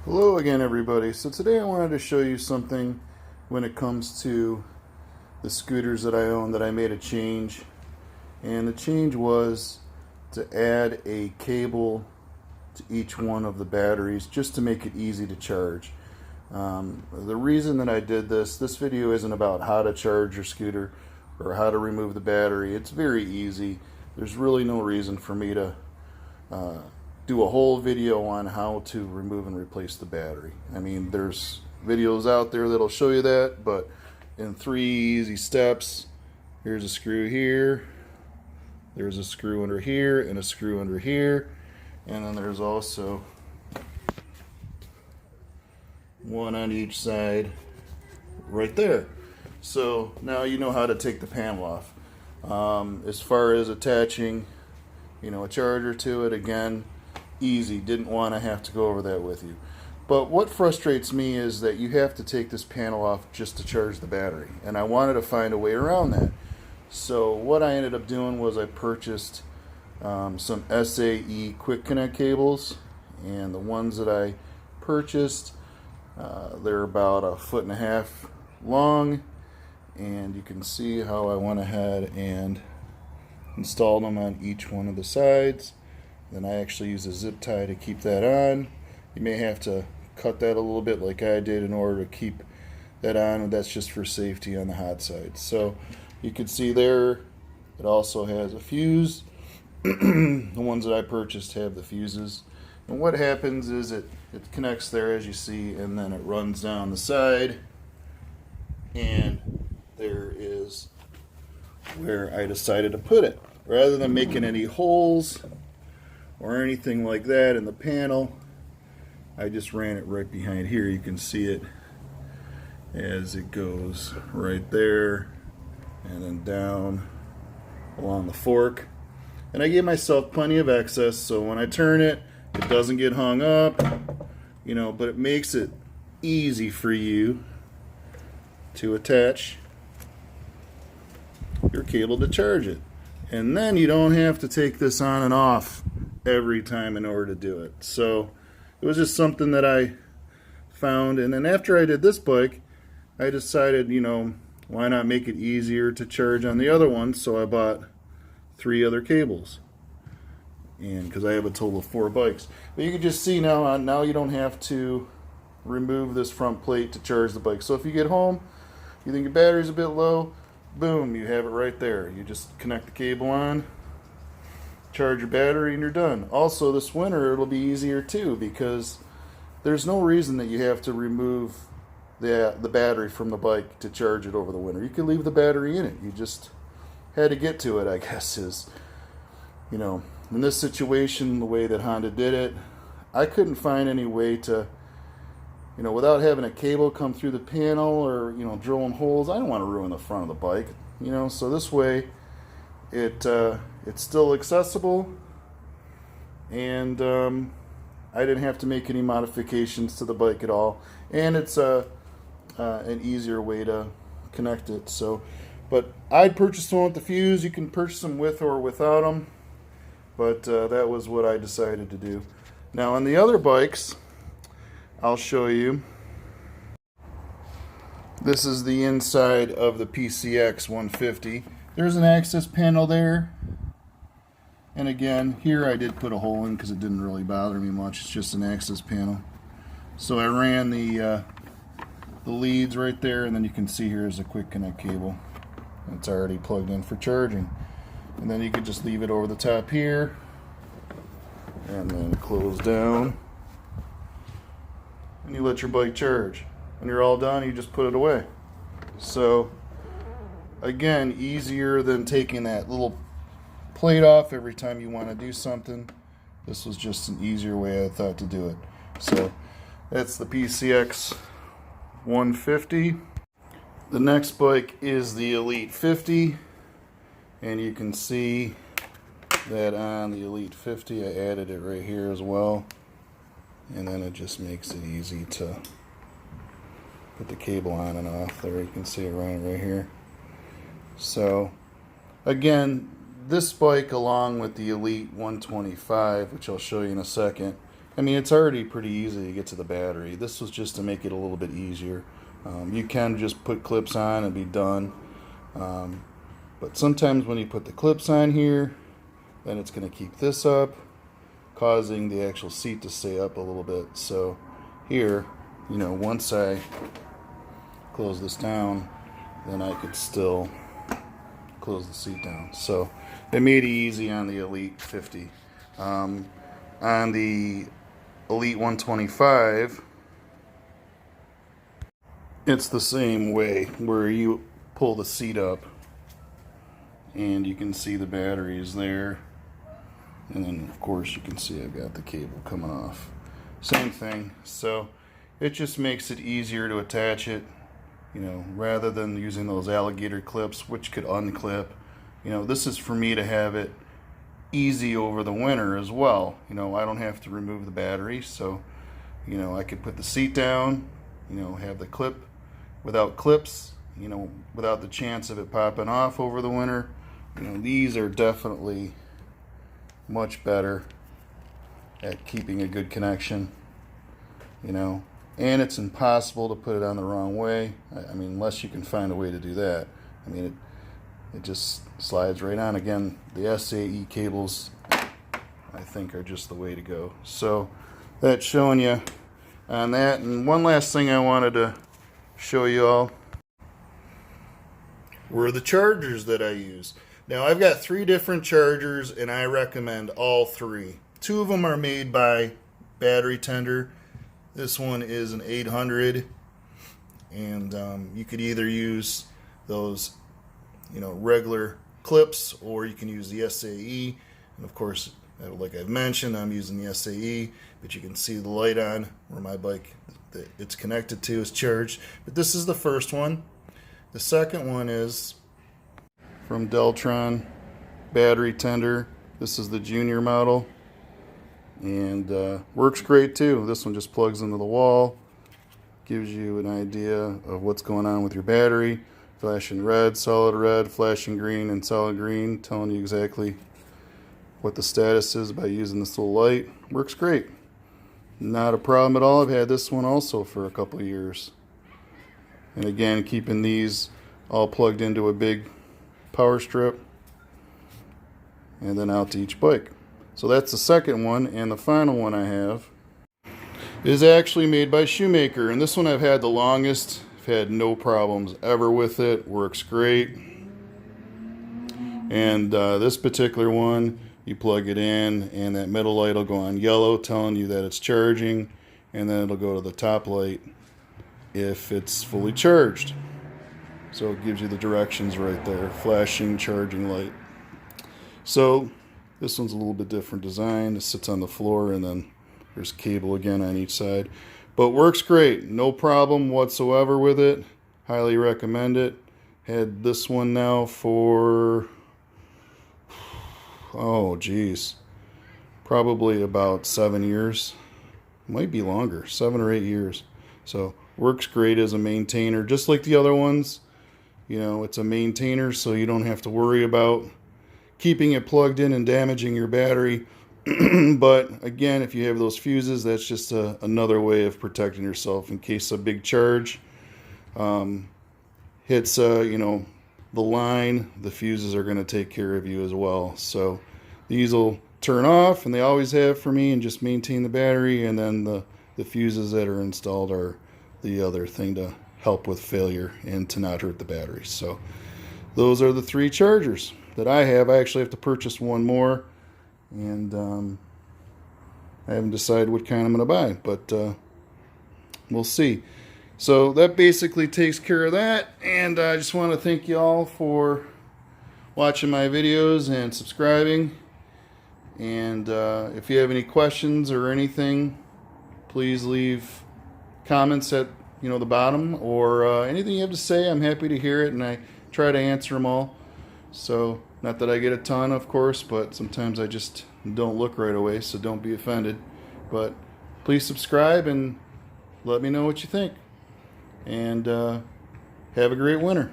Hello again, everybody. So today I wanted to show you something when it comes to the scooters that I own that I made a change. And the change was to add a cable to each one of the batteries just to make it easy to charge. The reason that I did this video isn't about how to charge your scooter or how to remove the battery. It's very easy. There's really no reason for me to do a whole video on how to remove and replace the battery. I mean, there's videos out there that'll show you that, but in 3 easy steps. Here's a screw here, there's a screw under here, and a screw under here, and then there's also one on each side right there. So now you know how to take the panel off. As far as attaching, a charger to it, again, easy. Didn't want to have to go over that with you. But what frustrates me is that you have to take this panel off just to charge the battery, and I wanted to find a way around that. So what I ended up doing was I purchased some SAE quick connect cables, and the ones that I purchased, they're about 1.5 feet long, and you can see how I went ahead and installed them on each one of the sides. Then I actually use a zip tie to keep that on. You may have to cut that a little bit like I did in order to keep that on, and that's just for safety on the hot side. So you can see there it also has a fuse. The ones that I purchased have the fuses, and what happens is it connects there, as you see, and then it runs down the side, and there is where I decided to put it. Rather than making any holes or anything like that in the panel, I just ran it right behind here. You can see it as it goes right there and then down along the fork. And I gave myself plenty of excess, so when I turn it, it doesn't get hung up, but it makes it easy for you to attach your cable to charge it. And then you don't have to take this on and off every time in order to do it. So it was just something that I found, and then after I did this bike, I decided, why not make it easier to charge on the other one? So I bought 3 other cables, and because I have a total of 4 bikes. But you can just see now you don't have to remove this front plate to charge the bike. So if you get home, you think your battery's a bit low, boom, you have it right there. You just connect the cable on, charge your battery, and you're done. Also, this winter it'll be easier too, because there's no reason that you have to remove the battery from the bike to charge it over the winter. You can leave the battery in it. You just had to get to it, I guess, is, in this situation, the way that Honda did it, I couldn't find any way to, without having a cable come through the panel or, drilling holes. I don't want to ruin the front of the bike, so this way it's still accessible, and I didn't have to make any modifications to the bike at all, and it's an easier way to connect it. So, but I'd purchased one with the fuse. You can purchase them with or without them, but that was what I decided to do. Now on the other bikes, I'll show you. This is the inside of the PCX 150. There's an access panel there, and again, here I did put a hole in because it didn't really bother me much. It's just an access panel. So I ran the leads right there, and then you can see here's a quick connect cable. It's already plugged in for charging. And then you could just leave it over the top here, and then close down, and you let your bike charge. When you're all done, you just put it away. So again, easier than taking that little plate off every time you want to do something. This was just an easier way I thought to do it. So that's the PCX 150. The next bike is the Elite 50, and you can see that on the Elite 50 I added it right here as well, and then it just makes it easy to put the cable on and off. There you can see it running right here. So again, this bike, along with the Elite 125, which I'll show you in a second, I mean, it's already pretty easy to get to the battery. This was just to make it a little bit easier. You can just put clips on and be done. But sometimes when you put the clips on here, then it's going to keep this up, causing the actual seat to stay up a little bit. So here, you know, once I close this down, then I could still close the seat down. So they made it easy on the Elite 50. On the Elite 125, it's the same way, where you pull the seat up and you can see the batteries there, and then of course you can see I've got the cable coming off. Same thing. So it just makes it easier to attach it, you know, rather than using those alligator clips which could unclip. You know, this is for me to have it easy over the winter as well. You know, I don't have to remove the battery, so you know, I could put the seat down, you know, have the clip without clips, you know, without the chance of it popping off over the winter. You know, these are definitely much better at keeping a good connection, you know, and it's impossible to put it on the wrong way. I mean, unless you can find a way to do that. I mean, it just slides right on. Again, the SAE cables, I think, are just the way to go. So that's showing you on that. And one last thing I wanted to show you all were the chargers that I use. Now, I've got 3 different chargers, and I recommend all 3. 2 of them are made by Battery Tender. This one is an 800, and you could either use those, you know, regular clips, or you can use the SAE. And of course, like I've mentioned, I'm using the SAE, but you can see the light on where my bike that it's connected to is charged. But this is the first one. The second one is from Deltron Battery Tender. This is the junior model, and works great too. This one just plugs into the wall, gives you an idea of what's going on with your battery. Flashing red, flashing green, and solid green, telling you exactly what the status is by using this little light. Works great. Not a problem at all. I've had this one also for a couple of years. And again, keeping these all plugged into a big power strip and then out to each bike. So that's the second one, and the final one I have is actually made by Shoemaker, and this one I've had the longest. I've had no problems ever with it. Works great. And this particular one, you plug it in and that middle light will go on yellow telling you that it's charging, and then it'll go to the top light if it's fully charged. So it gives you the directions right there, flashing, charging light. So this one's a little bit different design. It sits on the floor, and then there's cable again on each side. But works great. No problem whatsoever with it. Highly recommend it. Had this one now for, oh geez, probably about 7 years. Might be longer, 7 or 8 years. So works great as a maintainer, just like the other ones. You know, it's a maintainer, so you don't have to worry about keeping it plugged in and damaging your battery. But again, if you have those fuses, that's just another way of protecting yourself in case a big charge hits you know, the line. The fuses are going to take care of you as well. So these will turn off, and they always have for me, and just maintain the battery. And then the fuses that are installed are the other thing to help with failure and to not hurt the battery. So those are the 3 chargers that I have. I actually have to purchase one more, and I haven't decided what kind I'm going to buy, but we'll see. So that basically takes care of that, and I just want to thank you all for watching my videos and subscribing. And if you have any questions or anything, please leave comments at the bottom, or anything you have to say. I'm happy to hear it, and I try to answer them all. So not that I get a ton, of course, but sometimes I just don't look right away, so don't be offended. But please subscribe and let me know what you think. And have a great winter.